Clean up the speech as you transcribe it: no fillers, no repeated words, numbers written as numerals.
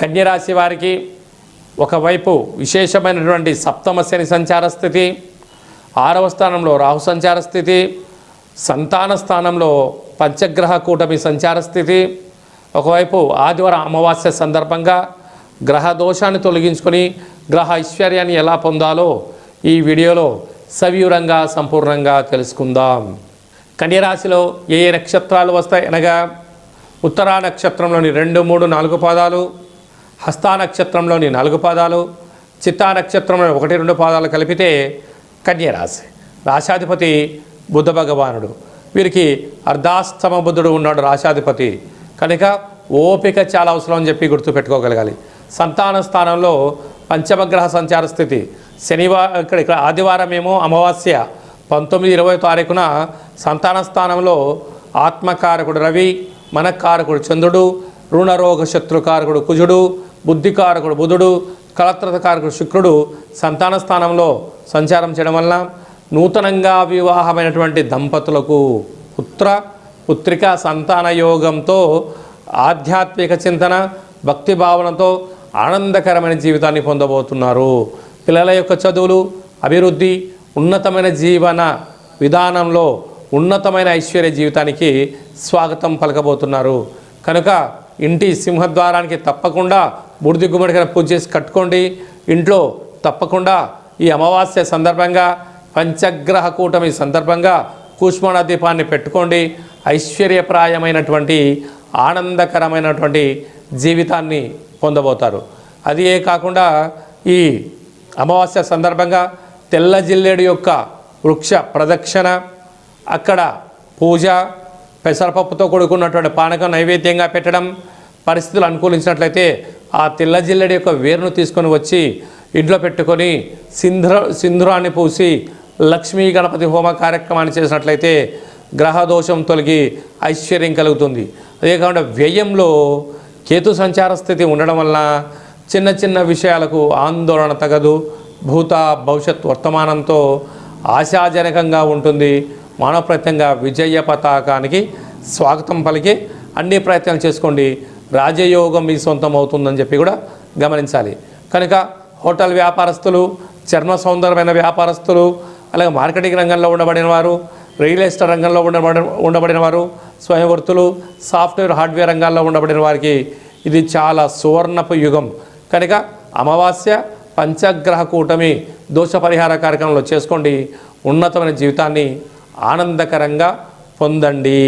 కన్యరాశి వారికి ఒకవైపు విశేషమైనటువంటి సప్తమ శని సంచార స్థితి, 6వ స్థానంలో రాహు సంచార స్థితి, సంతాన స్థానంలో పంచగ్రహ కూటమి సంచార స్థితి. ఒకవైపు ఆదివారం అమావాస్య సందర్భంగా గ్రహ దోషాన్ని తొలగించుకొని గ్రహ ఐశ్వర్యాన్ని ఎలా పొందాలో ఈ వీడియోలో సవివరంగా సంపూర్ణంగా తెలుసుకుందాం. కన్యరాశిలో ఏ ఏ నక్షత్రాలు వస్తాయి అనగా ఉత్తరా నక్షత్రంలోని 2, 3, 4 పాదాలు, హస్తా నక్షత్రంలోని 4 పాదాలు, చిత్తా నక్షత్రంలోని 1, 2 పాదాలు కలిపితే కన్యరాశి. రాశాధిపతి బుధ భగవానుడు. వీరికి అర్ధాస్తమ బుధుడు ఉన్నాడు రాశాధిపతి కనుక ఓపిక చాలా అవసరం అని చెప్పి గుర్తుపెట్టుకోగలగాలి. సంతాన స్థానంలో పంచమగ్రహ సంచార స్థితి. ఇక్కడ ఆదివారం ఏమో అమావాస్య 19, 20 తారీఖున సంతాన స్థానంలో ఆత్మకారకుడు రవి, మనకారకుడు చంద్రుడు, రుణరోగ శత్రుకారకుడు కుజుడు, బుద్ధికారకుడు బుధుడు, కలత్రకారకుడు శుక్రుడు సంతాన స్థానంలో సంచారం చేయడం వలన నూతనంగా వివాహమైనటువంటి దంపతులకు పుత్ర పుత్రిక సంతాన యోగంతో ఆధ్యాత్మిక చింతన భక్తి భావనతో ఆనందకరమైన జీవితాన్ని పొందబోతున్నారు. పిల్లల యొక్క చదువులు, అభివృద్ధి, ఉన్నతమైన జీవన విధానంలో ఉన్నతమైన ఐశ్వర్య జీవితానికి స్వాగతం పలకబోతున్నారు. కనుక ఇంటి సింహద్వారానికి తప్పకుండా బూడిద గుమ్మడికాయ పూజ చేసి కట్టుకోండి. ఇంట్లో తప్పకుండా ఈ అమావాస్య సందర్భంగా పంచగ్రహ కూటమి సందర్భంగా కూష్మాండ దీపాన్ని పెట్టుకోండి. ఐశ్వర్యప్రాయమైనటువంటి ఆనందకరమైనటువంటి జీవితాన్ని పొందబోతారు. అది కాకుండా ఈ అమావాస్య సందర్భంగా తెల్ల జిల్లేడు యొక్క వృక్ష ప్రదక్షిణ, అక్కడ పూజ, పెసరపప్పుతో కూడుకున్నటువంటి పానకం నైవేద్యంగా పెట్టడం, పరిస్థితులు అనుకూలించినట్లయితే ఆ తెల్ల జిల్లేడు యొక్క వేరును తీసుకొని వచ్చి ఇంట్లో పెట్టుకొని సింధూరాన్ని పూసి లక్ష్మీ గణపతి హోమ కార్యక్రమాన్ని చేసినట్లయితే గ్రహదోషం తొలగి ఐశ్వర్యం కలుగుతుంది. అదే కాకుండా వ్యయంలో కేతు సంచార స్థితి ఉండడం వలన చిన్న చిన్న విషయాలకు ఆందోళన తగదు. భూత భవిష్యత్ వర్తమానంతో ఆశాజనకంగా ఉంటుంది. మానవ ప్రయత్నంగా విజయ పతాకానికి స్వాగతం పలికి అన్ని ప్రయత్నాలు చేసుకోండి. రాజయోగం మీ సొంతం అవుతుందని చెప్పి కూడా గమనించాలి. కనుక హోటల్ వ్యాపారస్తులు, చర్మ సౌందర్యమైన వ్యాపారస్తులు, అలాగే మార్కెటింగ్ రంగంలో ఉండబడిన వారు, రియల్ ఎస్టేట్ రంగంలో ఉండబడిన వారు, స్వయం వృత్తులు, సాఫ్ట్వేర్ హార్డ్వేర్ రంగాల్లో ఉండబడిన వారికి ఇది చాలా సువర్ణపు యుగం. కనుక అమావాస్య పంచగ్రహ కూటమి దోష పరిహార కార్యక్రమంలో చేసుకోండి. ఉన్నతమైన జీవితాన్ని ఆనందకరంగా పొందండి.